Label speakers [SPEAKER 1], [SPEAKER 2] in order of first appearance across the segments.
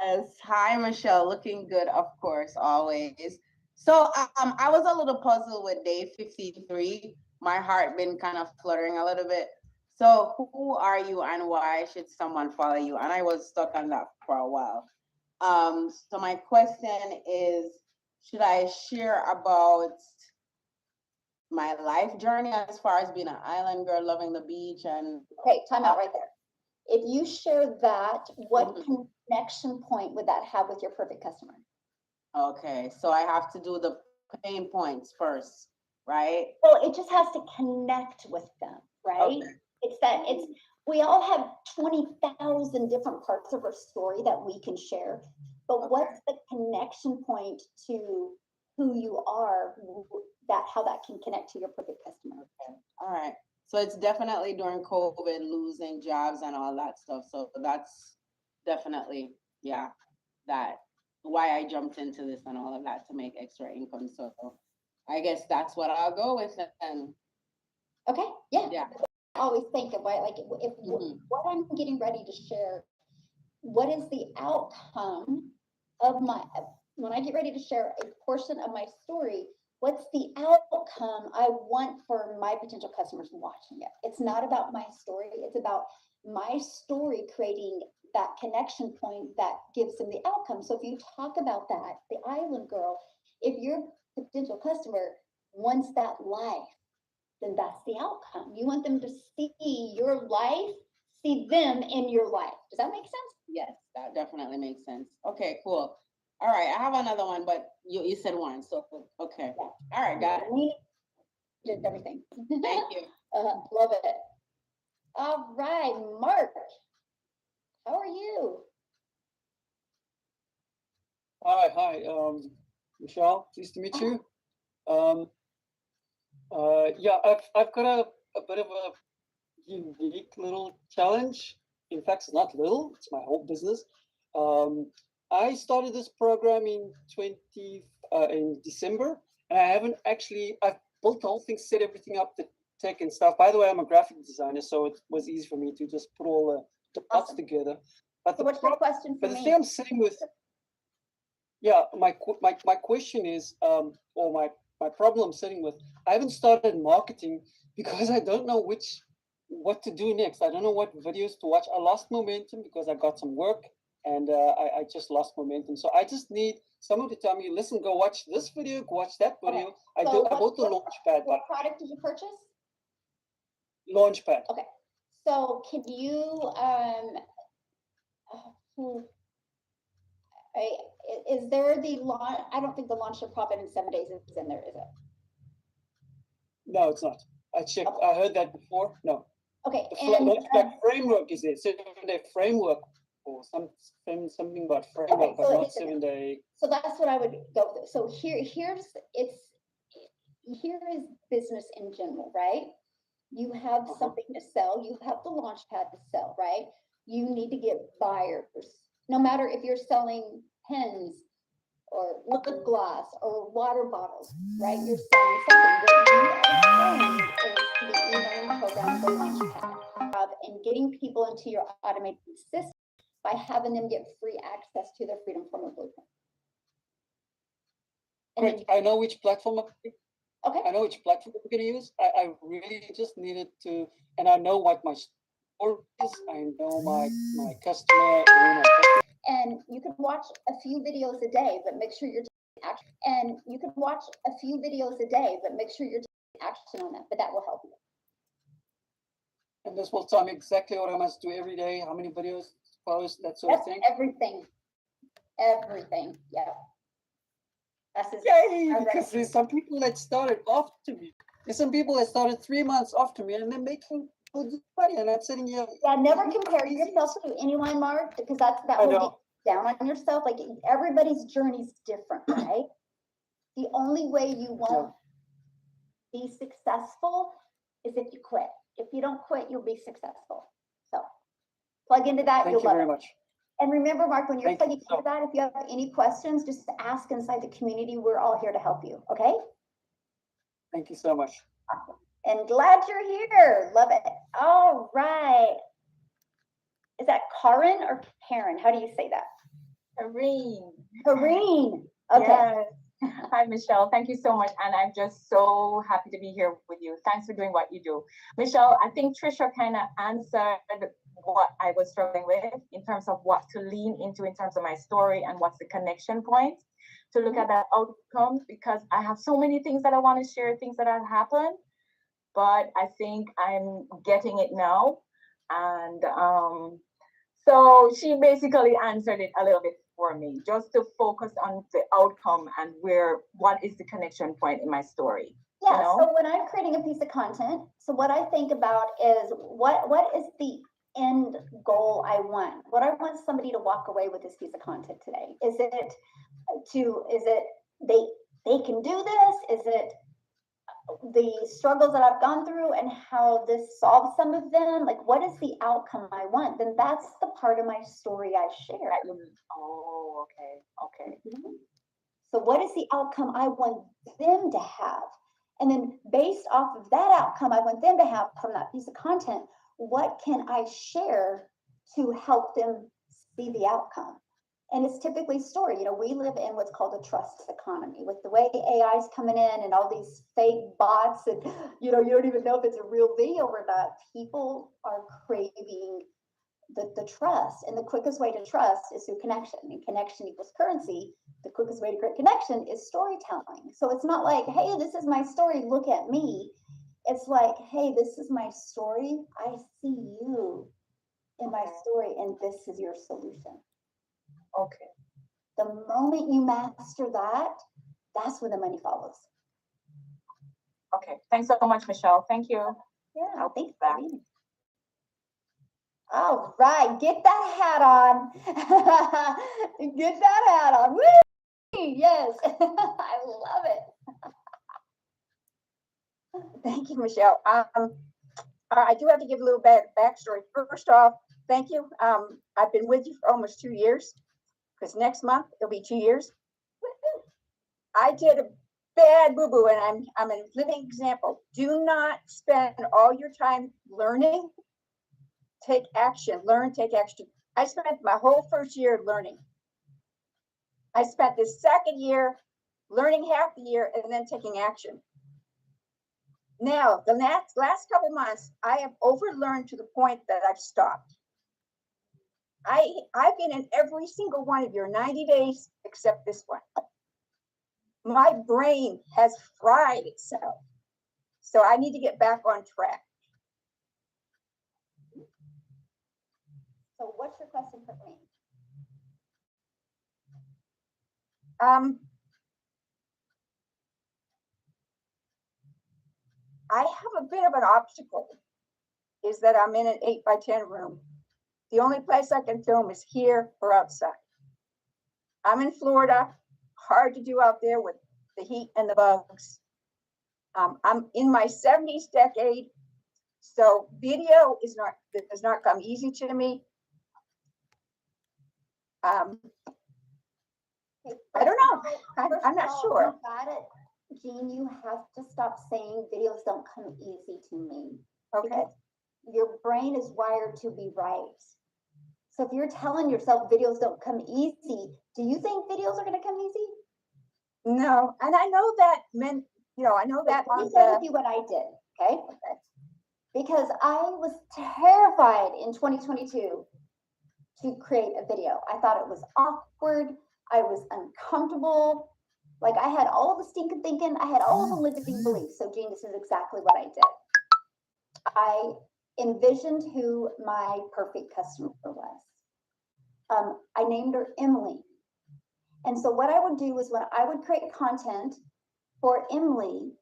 [SPEAKER 1] Yes. Hi, Michelle. Looking good, of course, always. So, I was a little puzzled with day 53. My heart been kind of fluttering a little bit. So, who are you and why should someone follow you? And I was stuck on that for a while. So my question is, should I share about my life journey as far as being an island girl, loving the beach and
[SPEAKER 2] Okay, time out right there. If you share that, what
[SPEAKER 1] Mhm.
[SPEAKER 2] connection point would that have with your perfect customer?
[SPEAKER 1] Okay, so I have to do the pain points first, right?
[SPEAKER 2] Well, it just has to connect with them, right?
[SPEAKER 1] Okay.
[SPEAKER 2] It's that it's we all have 20,000 different parts of our story that we can share. But
[SPEAKER 1] Okay.
[SPEAKER 2] what's the connection point to who you are, that how that can connect to your perfect customer?
[SPEAKER 1] Okay. All right. So it's definitely during COVID, losing jobs and all that stuff. So that's definitely, yeah, that why I jumped into this and all of that to make extra income. So I guess that's what I'll go with. And
[SPEAKER 2] Okay, yeah.
[SPEAKER 1] yeah.
[SPEAKER 2] I always think of like if
[SPEAKER 1] Hmm.
[SPEAKER 2] what I'm getting ready to share, what is the outcome of my when I get ready to share a portion of my story, what's the outcome I want for my potential customers watching it? It's not about my story, it's about my story creating that connection point that gives them the outcome. So if you talk about that, the island girl, if your potential customer wants that life, then that's the outcome. You want them to see your life, see them in your life. Does that make sense?
[SPEAKER 1] Yes, that definitely makes sense. Okay, cool. All right, I have another one, but you said one, so okay.
[SPEAKER 2] Yeah.
[SPEAKER 1] All right, got it.
[SPEAKER 2] Me, did everything.
[SPEAKER 1] Thank you.
[SPEAKER 2] Love it. All right, Mark, how are you?
[SPEAKER 3] Hi, Michelle. Pleased to meet you. Um, yeah, I've got a bit of a unique little challenge. In fact, it's not little; it's my whole business. Um, I started this program in December, and I haven't actually. I've built the whole thing, set everything up, the tech and stuff. By the way, I'm a graphic designer, so it was easy for me to just put all the dots
[SPEAKER 2] Awesome.
[SPEAKER 3] together. But
[SPEAKER 2] So what's your question for
[SPEAKER 3] but the thing
[SPEAKER 2] me?
[SPEAKER 3] I'm sitting with, yeah, my question is, or my problem I'm sitting with, I haven't started marketing because I don't know what to do next. I don't know what videos to watch. I lost momentum because I got some work and I just lost momentum. So I just need someone to tell me, listen, go watch this video, go watch that
[SPEAKER 2] Okay.
[SPEAKER 3] video.
[SPEAKER 2] So
[SPEAKER 3] I bought the Launchpad,
[SPEAKER 2] what product did you purchase?
[SPEAKER 3] Launchpad.
[SPEAKER 2] Okay. So can you hmm, is there the launch? I don't think the launch of profit in 7 days is in there, is it?
[SPEAKER 3] No, it's not. I checked.
[SPEAKER 2] Okay.
[SPEAKER 3] I heard that before. No.
[SPEAKER 2] Okay.
[SPEAKER 3] The
[SPEAKER 2] And
[SPEAKER 3] Launchpad framework is there. 7 day framework or something about framework,
[SPEAKER 2] okay,
[SPEAKER 3] but
[SPEAKER 2] so
[SPEAKER 3] not
[SPEAKER 2] it's in there.
[SPEAKER 3] 7 day.
[SPEAKER 2] So that's what I would go with. So here is business in general, right? You have something to sell, you have the launch pad to sell, right? You need to get buyers. No matter if you're selling pens or lip gloss or water bottles, right? You're selling something. What you are selling is the e-learning program, the launch pad, and getting people into your automated system by having them get free access to their Freedom Formula Blueprint. And
[SPEAKER 3] Great. I know which platform.
[SPEAKER 2] okay.
[SPEAKER 3] I know which platform I'm going to use. I really just needed to, and I know what my store is. I know my customer.
[SPEAKER 2] And you can watch a few videos a day, but make sure you're and you can watch a few videos a day, but make sure you're taking action on that. But that will help you.
[SPEAKER 3] And this will tell me exactly what I must do every day, how many videos to post, that sort of thing.
[SPEAKER 2] Everything. Everything. Yeah.
[SPEAKER 3] Yay! Because there's some people that started after me. There's some people that started 3 months after me and they're making good money. And I'm sitting here.
[SPEAKER 2] Yeah, never compare yourself to anyone, Mark, because that will get down on yourself. Like everybody's journey is different, right? The only way you won't be successful is if you quit. If you don't quit, you'll be successful. So plug into that.
[SPEAKER 3] Thank you very much.
[SPEAKER 2] And remember, Mark, when you're plugging into that, if you have any questions, just ask inside the community. We're all here to help you. Okay?
[SPEAKER 3] Thank you so much.
[SPEAKER 2] Awesome. And glad you're here. Love it. All right. Is that Karen or Karen? How do you say that?
[SPEAKER 4] Karine.
[SPEAKER 2] Karine. Okay.
[SPEAKER 4] Yes. Hi, Michelle. Thank you so much. And I'm just so happy to be here with you. Thanks for doing what you do. Michelle, I think Trisha kind of answered what I was struggling with in terms of what to lean into in terms of my story and what's the connection point to look at that outcome, because I have so many things that I want to share, things that have happened, but I think I'm getting it now. And so she basically answered it a little bit for me, just to focus on the outcome and what is the connection point in my story.
[SPEAKER 2] Yeah,
[SPEAKER 4] you know?
[SPEAKER 2] so when I'm creating a piece of content, so what I think about is what is the end goal I want? What I want somebody to walk away with this piece of content today? Is it they can do this? Is it the struggles that I've gone through and how this solves some of them? Like, what is the outcome I want? Then that's the part of my story I share.
[SPEAKER 4] Oh, okay.
[SPEAKER 2] So what is the outcome I want them to have? And then based off of that outcome I want them to have from that piece of content, what can I share to help them see the outcome? And it's typically story. You know, we live in what's called a trust economy with the way AI is coming in and all these fake bots, and you don't even know if it's a real video or not. People are craving the trust, and the quickest way to trust is through connection, and connection equals currency. The quickest way to create connection is storytelling. So it's not like, hey, this is my story, look at me. It's like, hey, this is my story, I see you in my story, and this is your solution.
[SPEAKER 4] Okay.
[SPEAKER 2] The moment you master that, that's when the money follows.
[SPEAKER 4] Okay. Thanks so much, Michelle. Thank you.
[SPEAKER 2] Yeah,
[SPEAKER 4] I'll
[SPEAKER 2] thanks
[SPEAKER 4] back.
[SPEAKER 2] All right, get that hat on. Get that hat on. Woo! Yes, I love it.
[SPEAKER 5] Thank you, Michelle. I do have to give a little backstory. First off, thank you. I've been with you for almost 2 years, because next month it'll be 2 years. I did a bad boo-boo, and I'm a living example. Do not spend all your time learning. Take action. Learn, take action. I spent my whole first year learning. I spent the second year learning half the year and then taking action. Now, the last couple months, I have overlearned to the point that I've stopped. I've been in every single one of your 90 days except this one. My brain has fried itself. So I need to get back on track.
[SPEAKER 2] So what's your question for me?
[SPEAKER 5] I have a bit of an obstacle, is that I'm in an 8x10 room. The only place I can film is here or outside. I'm in Florida, hard to do out there with the heat and the bugs. I'm in my 70s decade, so video does not come easy to me. I don't know. I'm not sure.
[SPEAKER 2] Got it. Jean, you have to stop saying videos don't come easy to me.
[SPEAKER 5] Okay.
[SPEAKER 2] Your brain is wired to be right. So if you're telling yourself videos don't come easy, do you think videos are going to come easy?
[SPEAKER 5] No, and I know that I know that.
[SPEAKER 2] Let me share with you what I did, okay? Because I was terrified in 2022 to create a video. I thought it was awkward. I was uncomfortable. Like, I had all the stinking thinking. I had all the limiting beliefs. So, Jean, this is exactly what I did. I envisioned who my perfect customer was. I named her Emily. And so what I would do is when I would create content for Emily,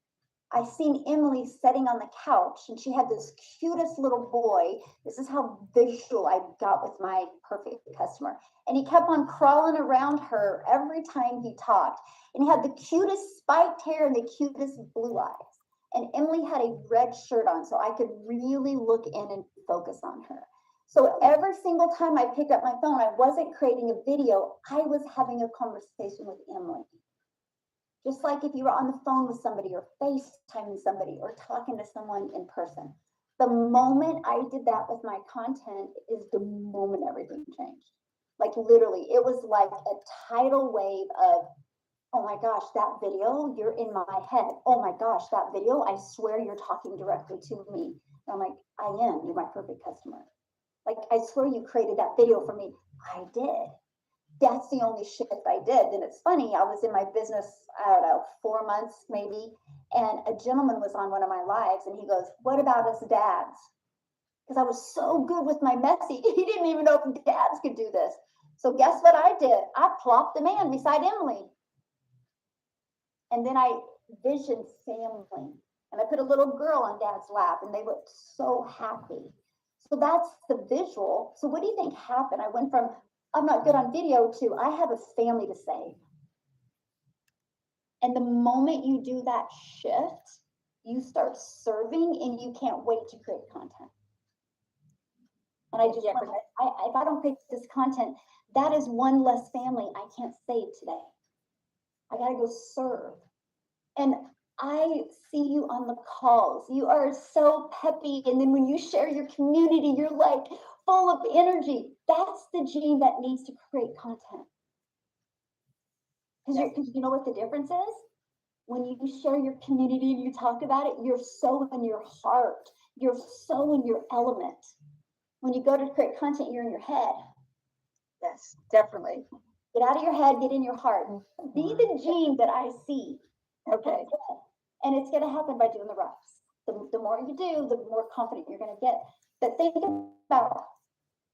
[SPEAKER 2] I seen Emily sitting on the couch, and she had this cutest little boy. This is how visual I got with my perfect customer. And he kept on crawling around her every time he talked. And he had the cutest spiked hair and the cutest blue eyes. And Emily had a red shirt on, so I could really look in and focus on her. So every single time I picked up my phone, I wasn't creating a video. I was having a conversation with Emily. Just like if you were on the phone with somebody or FaceTiming somebody or talking to someone in person. The moment I did that with my content is the moment everything changed. Like literally, it was like a tidal wave of, oh my gosh, that video, you're in my head. Oh my gosh, that video, I swear you're talking directly to me. And I'm like, I am, you're my perfect customer. Like, I swear you created that video for me. I did. That's the only shift I did. And it's funny, I was in my business, I don't know, 4 months maybe, and a gentleman was on one of my lives and he goes, what about us dads? Because I was so good with my messy, he didn't even know if dads could do this. So guess what I did? I plopped the man beside Emily. And then I visioned family. And I put a little girl on dad's lap and they looked so happy. So that's the visual. So what do you think happened? I went from, I'm not good on video to, I have a family to save. And the moment you do that shift, you start serving and you can't wait to create content. And I just, if I don't create this content, that is one less family I can't save today. I gotta go serve. And I see you on the calls. You are so peppy. And then when you share your community, you're like full of energy. That's the gene that needs to create content. Because you know what the difference is? When you share your community and you talk about it, you're so in your heart. You're so in your element. When you go to create content, you're in your head.
[SPEAKER 5] Yes, definitely.
[SPEAKER 2] Get out of your head, get in your heart. Be the gene that I see.
[SPEAKER 5] Okay.
[SPEAKER 2] And it's going to happen by doing the reps. The more you do, the more confident you're going to get. But think about,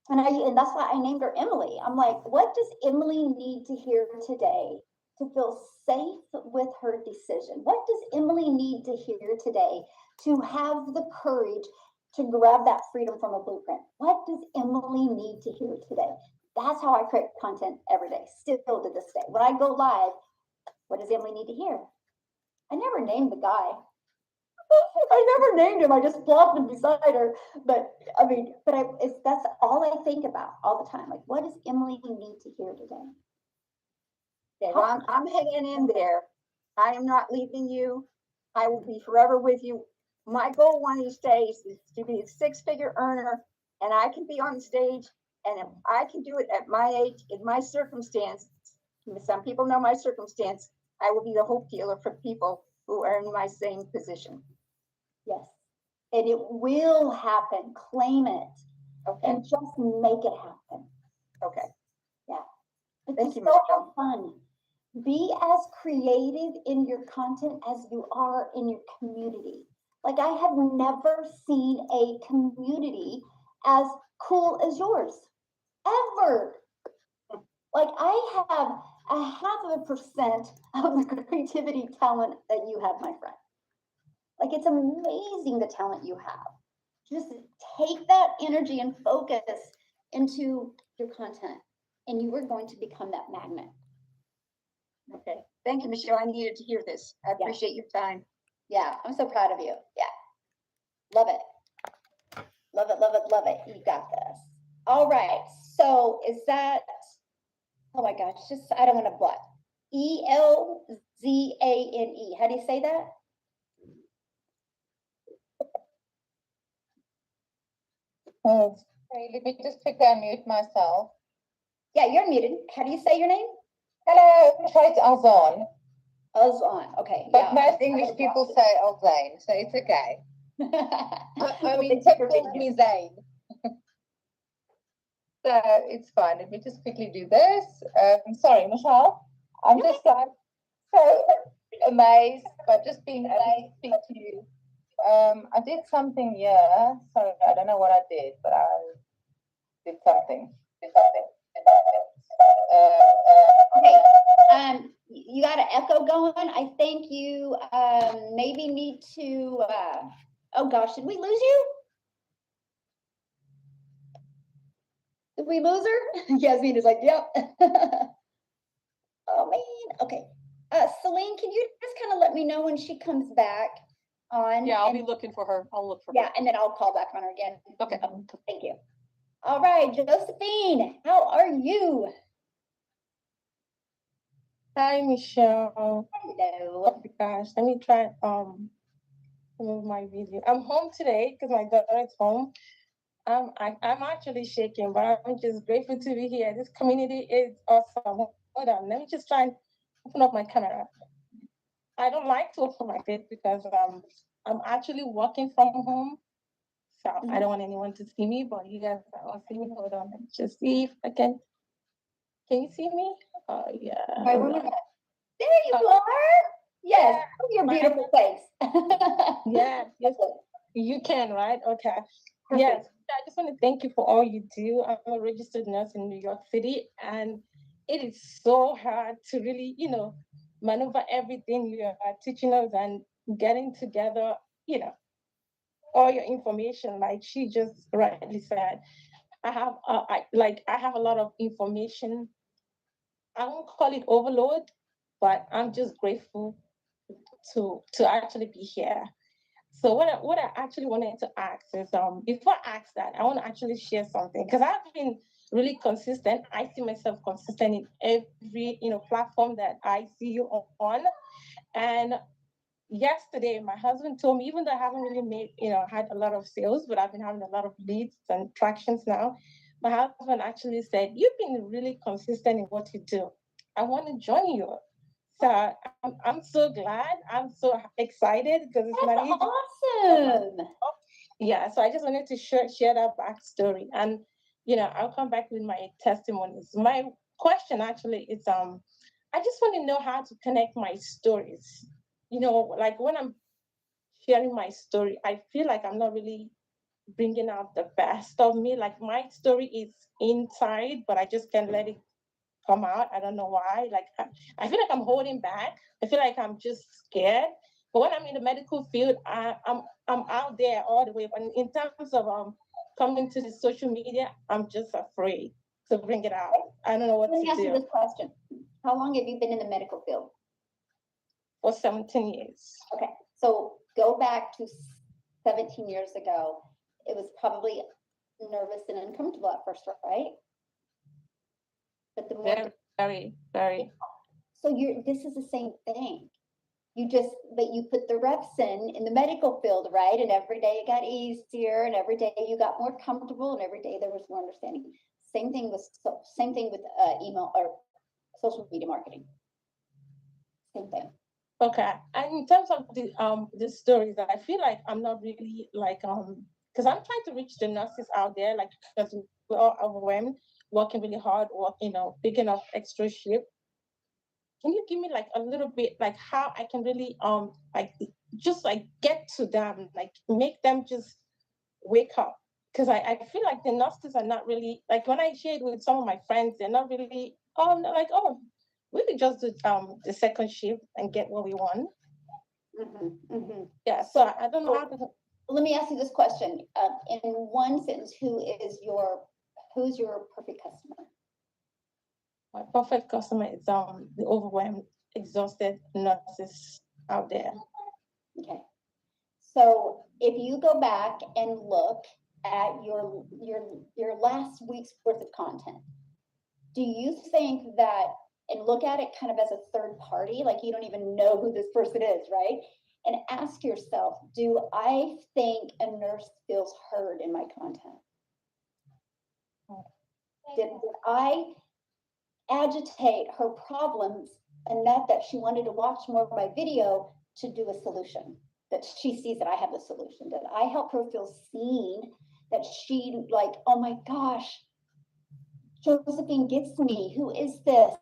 [SPEAKER 2] and that's why I named her Emily. I'm like, what does Emily need to hear today to feel safe with her decision? What does Emily need to hear today to have the courage to grab that freedom from a blueprint? What does Emily need to hear today? That's how I create content every day, still to this day. When I go live, what does Emily need to hear? I never named the guy. I never named him. I just plopped him beside her. But I mean, that's all I think about all the time. Like, what does Emily need to hear today?
[SPEAKER 5] Okay, well, I'm hanging in there. I am not leaving you. I will be forever with you. My goal one of these days is to be a six-figure earner, and I can be on stage, and if I can do it at my age, in my circumstance, some people know my circumstance, I will be the hope dealer for people who are in my same position.
[SPEAKER 2] Yes. And it will happen. Claim it.
[SPEAKER 5] Okay.
[SPEAKER 2] And just make it happen.
[SPEAKER 5] Okay.
[SPEAKER 2] Yeah.
[SPEAKER 5] Thank you,
[SPEAKER 2] so
[SPEAKER 5] Michelle.
[SPEAKER 2] fun. Be as creative in your content as you are in your community. Like, I have never seen a community as cool as yours, ever. Like, I have a 0.5% of the creativity talent that you have, my friend. Like, it's amazing the talent you have. Just take that energy and focus into your content, and you are going to become that magnet.
[SPEAKER 5] Okay. Thank you, Michelle. I needed to hear this. I appreciate your time.
[SPEAKER 2] Yeah, I'm so proud of you. Yeah. Love it. Love it, love it, love it. You got this. All right. So is that, oh my gosh, just, I don't want to butt. Elzane. How do you say that?
[SPEAKER 6] Hey, let me just quickly unmute myself.
[SPEAKER 2] Yeah, you're muted. How do you say your name?
[SPEAKER 6] Hello, I'm afraid it's Azan,
[SPEAKER 2] Ozon. Okay.
[SPEAKER 6] but most English people say Alzane, so it's okay. I mean, Tip calls me Zane. So it's fine. Let me just quickly do this. Sorry, Michelle. I'm just like so amazed, but just being able to speak to you. I did something here. Sorry, I don't know what I did, but I did something.
[SPEAKER 2] Okay. You got an echo going. I think you maybe need to. Oh gosh, did we lose you? Did we lose her? Yasmin is like, yep. Oh man. Okay. Celine, can you just kind of let me know when she comes back on?
[SPEAKER 7] Yeah, I'll be looking for her. I'll look for her.
[SPEAKER 2] Yeah, and then I'll call back on her again.
[SPEAKER 7] Okay.
[SPEAKER 2] Thank you. All right, Josephine, how are you?
[SPEAKER 8] Hi, Michelle.
[SPEAKER 2] Hello.
[SPEAKER 8] Oh my gosh, let me try move my video. I'm home today because my daughter is home. I'm actually shaking, but I'm just grateful to be here. This community is awesome. Hold on, let me just try and open up my camera. I don't like to open my face because I'm actually working from home, so I don't want anyone to see me. But you guys will see me. Hold on, let me just see if I can. Can you see me? Oh yeah.
[SPEAKER 2] Right,
[SPEAKER 8] hold
[SPEAKER 2] where we
[SPEAKER 8] on.
[SPEAKER 2] at? There you are. Yes, your beautiful face.
[SPEAKER 8] Yeah, yes, you can, right? Okay. Yes,
[SPEAKER 2] Perfect.
[SPEAKER 8] I just want to thank you for all you do. I'm a registered nurse in New York City, and it is so hard to really, maneuver everything you are teaching us and getting together, you know, all your information. Like she just rightly said, I have a lot of information. I won't call it overload, but I'm just grateful to actually be here. So what I actually wanted to ask is before I ask that, I want to actually share something because I've been really consistent. I see myself consistent in every platform that I see you on. And yesterday my husband told me, even though I haven't really made, had a lot of sales, but I've been having a lot of leads and tractions now. My husband actually said, "You've been really consistent in what you do. I want to join you." So I'm so glad. I'm so excited because it's not
[SPEAKER 2] That's
[SPEAKER 8] easy.
[SPEAKER 2] awesome.
[SPEAKER 8] Yeah, so I just wanted to share that backstory, and I'll come back with my testimonies. My question actually is I just want to know how to connect my stories. Like when I'm sharing my story, I feel like I'm not really bringing out the best of me. Like my story is inside, but I just can't let it come out. I don't know why. Like I feel like I'm holding back. I feel like I'm just scared. But when I'm in the medical field, I'm out there all the way. But in terms of coming to the social media, I'm just afraid to bring it out. I don't know what
[SPEAKER 2] Let me
[SPEAKER 8] to
[SPEAKER 2] ask you
[SPEAKER 8] do.
[SPEAKER 2] this question. How long have you been in the medical field?
[SPEAKER 8] For 17 years.
[SPEAKER 2] Okay, so go back to 17 years ago. It was probably nervous and uncomfortable at first, right? But the more,
[SPEAKER 8] Very, very, very.
[SPEAKER 2] so this is the same thing. But you put the reps in the medical field, right? And every day it got easier, and every day you got more comfortable, and every day there was more understanding. Same thing with email or social media marketing. Same thing.
[SPEAKER 8] Okay. And in terms of the stories, I feel like I'm not really like because I'm trying to reach the nurses out there, like because we're all overwhelmed, working really hard, picking up extra shift. Can you give me like a little bit like how I can really like just like get to them, like make them just wake up? Because I feel like the nurses are not really like when I shared with some of my friends, they're not really they're like, oh, we could just do the second shift and get what we want. Yeah, so I don't know how to.
[SPEAKER 2] Let me ask you this question. In one sentence, who's your perfect customer?
[SPEAKER 8] My perfect customer is the overwhelmed, exhausted nurses out there.
[SPEAKER 2] Okay. So if you go back and look at your last week's worth of content, do you think that, and look at it kind of as a third party, like you don't even know who this person is, right? And ask yourself, do I think a nurse feels heard in my content? Did I agitate her problems enough that she wanted to watch more of my video to do a solution? That she sees that I have the solution? Did I help her feel seen? That she like, oh my gosh, Josephine gets me. Who is this?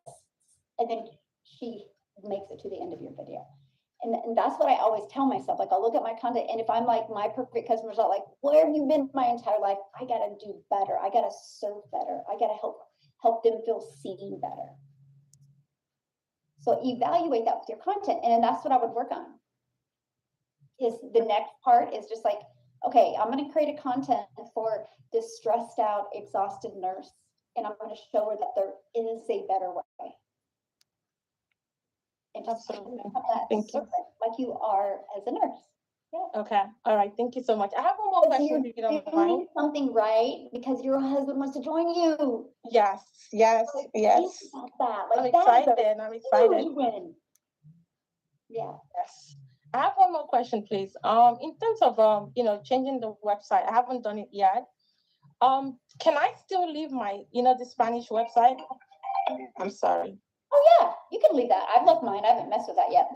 [SPEAKER 2] And then she makes it to the end of your video. And that's what I always tell myself. Like I'll look at my content, and if I'm like my perfect customers are like, where have you been my entire life? I gotta do better. I gotta serve better. I gotta help them feel seen better. So evaluate that with your content, and that's what I would work on. Is the next part is just like, okay, I'm going to create a content for this stressed out, exhausted nurse, and I'm going to show her that there is a better way. And just
[SPEAKER 8] Absolutely.
[SPEAKER 2] Thank you. Like you are as a nurse. Yeah.
[SPEAKER 8] Okay. All right. Thank you so much. I have one more question if you don't mind.
[SPEAKER 2] Doing something right because your husband wants to join you.
[SPEAKER 8] Yes. Yes. Yes.
[SPEAKER 2] Think about that. Like
[SPEAKER 8] I'm excited. I'm excited.
[SPEAKER 2] Win. Yeah.
[SPEAKER 8] Yes. I have one more question, please. In terms of changing the website, I haven't done it yet. Can I still leave my, the Spanish website? I'm sorry.
[SPEAKER 2] Oh, yeah, you can leave that. I've left mine. I haven't messed with that yet.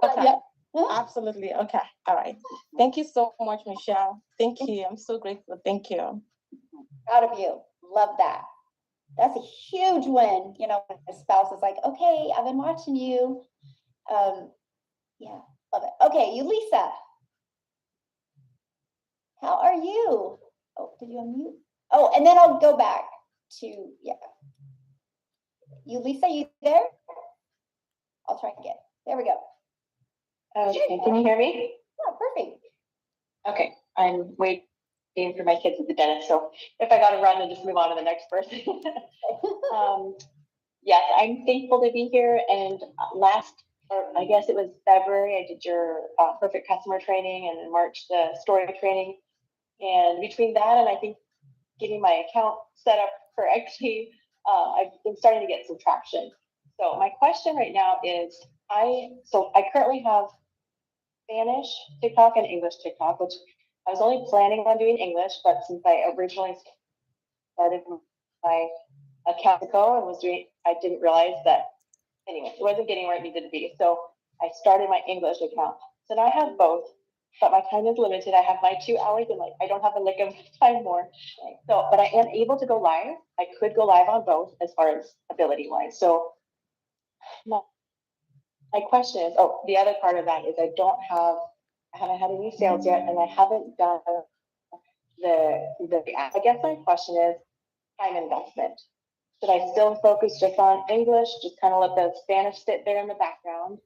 [SPEAKER 8] Okay.
[SPEAKER 2] Yep.
[SPEAKER 8] Absolutely. Okay. All right. Thank you so much, Michelle. Thank you. I'm so grateful. Thank you.
[SPEAKER 2] Proud of you. Love that. That's a huge win. You know, the spouse is like, okay, I've been watching you. Yeah, love it. Okay, Lisa. How are you? Oh, did you unmute? Oh, and then I'll go back to, yeah. Lisa, you there? I'll try again. There we go.
[SPEAKER 9] Okay, can you hear me?
[SPEAKER 2] Yeah, perfect.
[SPEAKER 9] Okay, I'm waiting for my kids at the dentist, so if I gotta run, then just move on to the next person. Yes, I'm thankful to be here, and I guess it was February, I did your perfect customer training, and in March, the story training. And between that and I think getting my account set up correctly, I've been starting to get some traction. So my question right now is, I currently have Spanish TikTok and English TikTok, which I was only planning on doing English, but since I originally started my account ago and I didn't realize that, anyway, it wasn't getting where it needed to be. So I started my English account. So now I have both, but my time is limited. I have my 2 hours and I don't have a lick of time more. So, but I am able to go live. I could go live on both as far as ability wise. So my question is, the other part of that is I haven't had any sales yet, and I haven't done I guess my question is time investment. Should I still focus just on English, just kind of let the Spanish sit there in the background?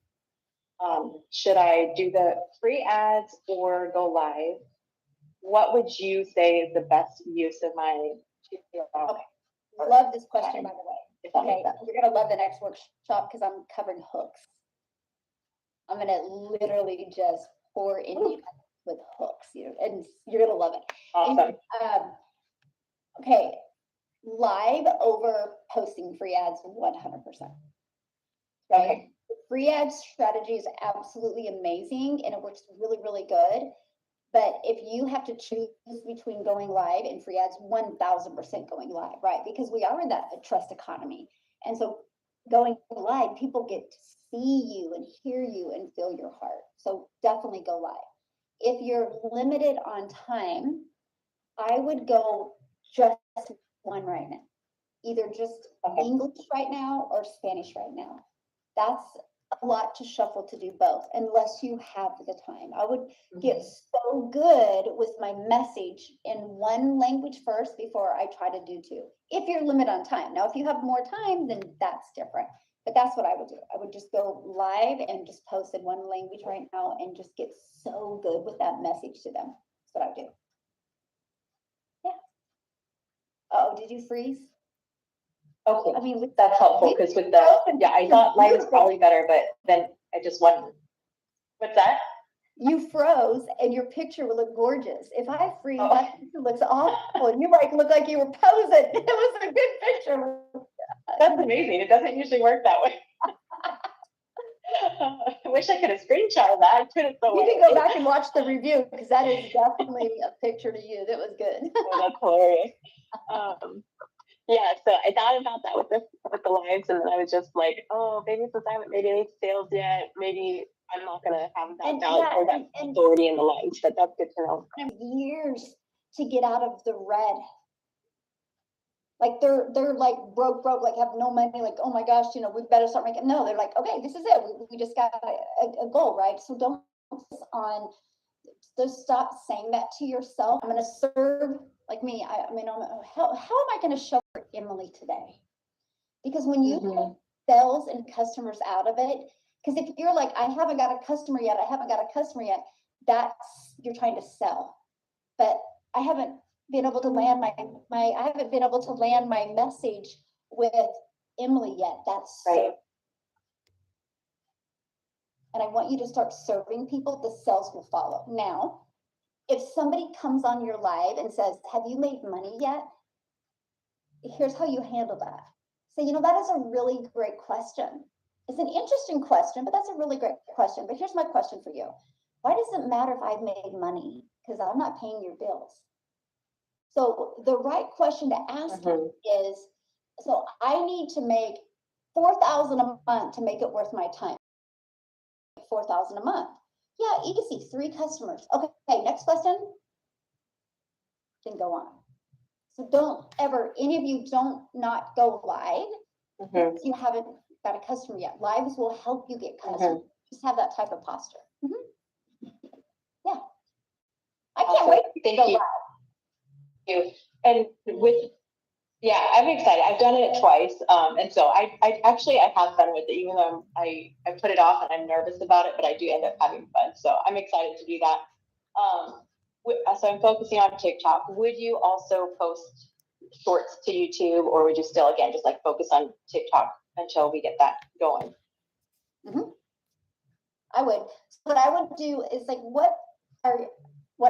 [SPEAKER 9] Should I do the free ads or go live? What would you say is the best use of my?
[SPEAKER 2] Okay. Love this question, by the way. Okay, you're gonna love the next workshop because I'm covering hooks. I'm gonna literally just pour into you with hooks, and you're gonna love it.
[SPEAKER 9] Awesome.
[SPEAKER 2] Okay, live over posting free ads 100%. Right?
[SPEAKER 9] Okay.
[SPEAKER 2] Free ad strategy is absolutely amazing and it works really, really good. But if you have to choose between going live and free ads, 1000% going live, right? Because we are in that trust economy. And so going live, people get to see you and hear you and feel your heart. So definitely go live. If you're limited on time, I would go just one right now. Either just English right now or Spanish right now. That's a lot to shuffle to do both, unless you have the time. I would get so good with my message in one language first before I try to do two. If you're limited on time. Now, if you have more time, then that's different. But that's what I would do. I would just go live and just post in one language right now and just get so good with that message to them. That's what I would do. Yeah. Oh, did you freeze?
[SPEAKER 9] Okay,
[SPEAKER 2] I mean,
[SPEAKER 9] that's helpful because with I thought live is probably better, but then I just wondered. What's that?
[SPEAKER 2] You froze and your picture would look gorgeous. If I freeze, that picture looks awful. And you look like you were posing. It was a good picture.
[SPEAKER 9] That's amazing. It doesn't usually work that way. I wish I could have screenshotted that. I couldn't.
[SPEAKER 2] You can go back and watch the review because that is definitely a picture to you. That was good.
[SPEAKER 9] That's hilarious. Yeah, so I thought about that with the lives, and then I was just like, oh, maybe since I haven't made any sales yet, maybe I'm not gonna have that value or that authority in the lives. But that's good to know.
[SPEAKER 2] Years to get out of the red. Like they're like broke, like have no money, like, oh my gosh, we better start making. No, they're like, okay, this is it. We just got a goal, right? So don't focus on, just stop saying that to yourself. I'm gonna serve like me. I mean, how am I gonna show Emily today? Because when you take sales and customers out of it, because if you're like, I haven't got a customer yet, that's, you're trying to sell. But I haven't been able to land I haven't been able to land my message with Emily yet. That's
[SPEAKER 9] right.
[SPEAKER 2] And I want you to start serving people, the sales will follow. Now, if somebody comes on your live and says, have you made money yet? Here's how you handle that. Say, that is a really great question. It's an interesting question, but that's a really great question. But here's my question for you. Why does it matter if I've made money? Because I'm not paying your bills. So the right question to ask
[SPEAKER 9] Mhm.
[SPEAKER 2] is, so I need to make 4,000 a month to make it worth my time. 4,000 a month. Yeah, easy, 3 customers. Okay, next question. Then go on. So don't ever, any of you don't not go live
[SPEAKER 9] Mhm.
[SPEAKER 2] if you haven't got a customer yet. Lives will help you get customers. Just have that type of posture. Yeah. I can't
[SPEAKER 9] Awesome.
[SPEAKER 2] wait to
[SPEAKER 9] Thank
[SPEAKER 2] go
[SPEAKER 9] you.
[SPEAKER 2] live.
[SPEAKER 9] You. And with, yeah, I'm excited. I've done it twice. And so I actually, I have fun with it, even though I put it off and I'm nervous about it, but I do end up having fun. So I'm excited to do that. So I'm focusing on TikTok. Would you also post shorts to YouTube, or would you still, again, just like focus on TikTok until we get that going?
[SPEAKER 2] I would. What I would do is like, what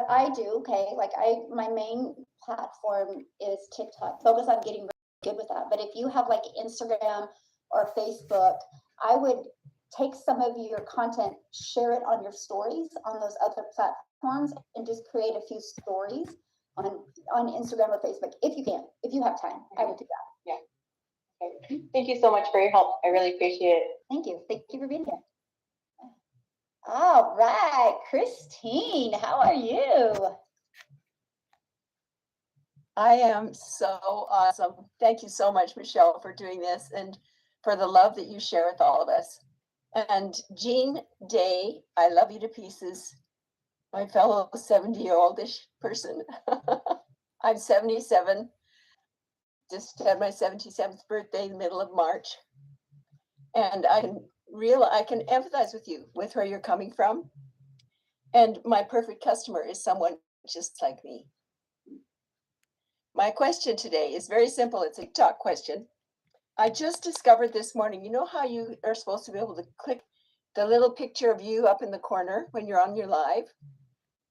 [SPEAKER 2] I do, okay, like my main platform is TikTok. Focus on getting really good with that. But if you have like Instagram or Facebook, I would take some of your content, share it on your stories on those other platforms, and just create a few stories on Instagram or Facebook if you can, if you have time. I would do that.
[SPEAKER 9] Okay. Thank you so much for your help. I really appreciate it.
[SPEAKER 2] Thank you. Thank you for being here. All right, Christine, how are you?
[SPEAKER 7] I am so awesome. Thank you so much, Michelle, for doing this and for the love that you share with all of us. And Jean Day, I love you to pieces, my fellow 70-year-oldish person. I'm 77, just had my 77th birthday in the middle of March. And I can empathize with you, with where you're coming from. And my perfect customer is someone just like me. My question today is very simple. It's a TikTok question. I just discovered this morning, you know how you are supposed to be able to click the little picture of you up in the corner when you're on your live?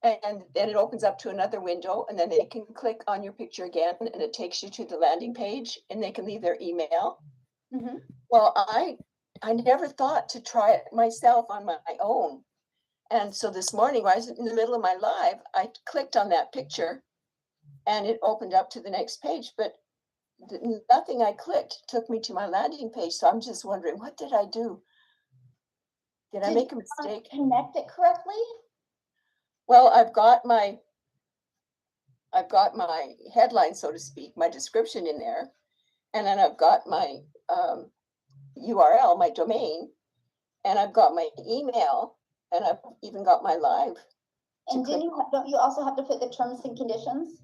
[SPEAKER 7] And then it opens up to another window, and then they can click on your picture again, and it takes you to the landing page, and they can leave their email. Well, I never thought to try it myself on my own. And so this morning, when I was in the middle of my live, I clicked on that picture and it opened up to the next page, but nothing I clicked took me to my landing page. So I'm just wondering, what did I do? Did I make a mistake?
[SPEAKER 2] Connect it correctly?
[SPEAKER 7] Well, I've got my headline, so to speak, my description in there. And then I've got my URL, my domain, and I've got my email, and I've even got my live.
[SPEAKER 2] And then don't you also have to put the terms and conditions?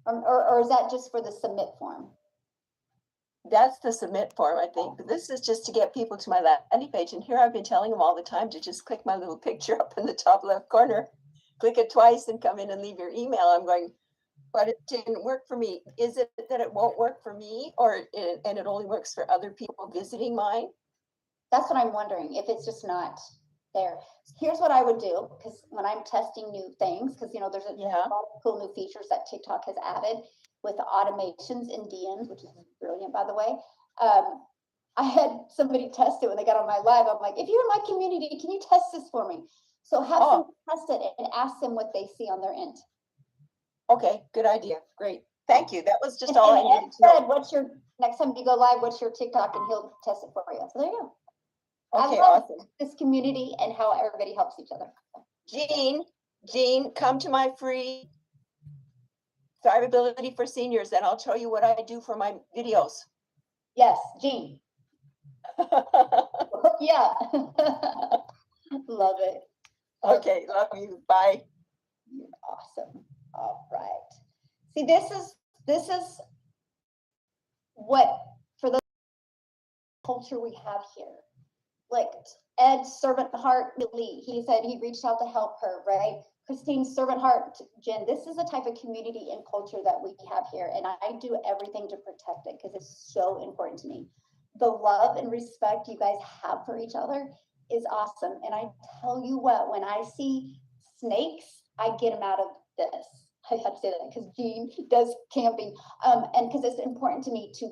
[SPEAKER 2] Or is that just for the submit form?
[SPEAKER 7] That's the submit form, I think. But this is just to get people to my landing page. And here I've been telling them all the time to just click my little picture up in the top left corner, click it twice and come in and leave your email. I'm going, but it didn't work for me. Is it that it won't work for me, and it only works for other people visiting mine?
[SPEAKER 2] That's what I'm wondering, if it's just not there. Here's what I would do, because when I'm testing new things, because you know there's a lot of cool new features that TikTok has added with the automations and DMs, which is brilliant, by the way. I had somebody test it when they got on my live. I'm like, if you're in my community, can you test this for me? So have them test it and ask them what they see on their end.
[SPEAKER 7] Okay, good idea. Great. Thank you. That was just all I needed to know.
[SPEAKER 2] What's your, next time you go live, what's your TikTok, and he'll test it for you. So there you go.
[SPEAKER 7] Okay, awesome.
[SPEAKER 2] This community and how everybody helps each other.
[SPEAKER 7] Jean, come to my free Thrivability for Seniors, and I'll show you what I do for my videos.
[SPEAKER 2] Yes, Jean. Yeah. Love it.
[SPEAKER 7] Okay, love you. Bye.
[SPEAKER 2] You're awesome. All right. See, this is what, for the culture we have here. Like Ed's servant heart, really, he said he reached out to help her, right? Christine's servant heart, Jen, this is the type of community and culture that we have here. And I do everything to protect it because it's so important to me. The love and respect you guys have for each other is awesome. And I tell you what, when I see snakes, I get them out of this. I have to say that because Jean does camping. And because it's important to me to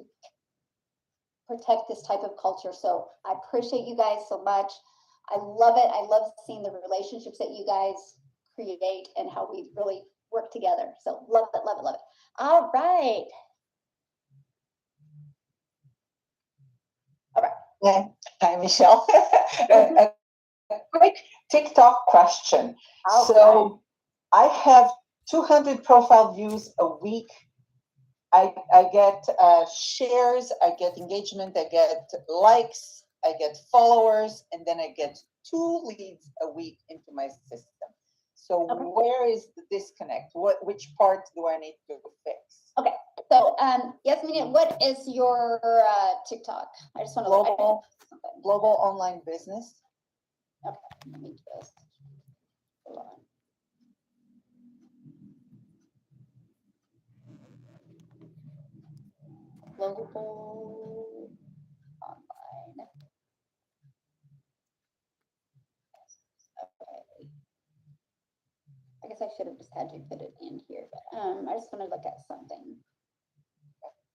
[SPEAKER 2] protect this type of culture. So I appreciate you guys so much. I love it. I love seeing the relationships that you guys create and how we really work together. So love it, love it, love it. All right.
[SPEAKER 10] Yeah. Hi, Michelle. a quick TikTok question.
[SPEAKER 2] All
[SPEAKER 10] So I have 200 profile views a week. I get shares, I get engagement, I get likes, I get followers, and then I get 2 leads a week into my system. So
[SPEAKER 2] Okay.
[SPEAKER 10] where is the disconnect? Which part do I need to fix?
[SPEAKER 2] Okay. So, Yasmin, what is your TikTok? I just want to
[SPEAKER 10] Global, global online business.
[SPEAKER 2] Okay, let me just hold on. Global online. Okay. I guess I should have just had you put it in here, but I just want to look at something.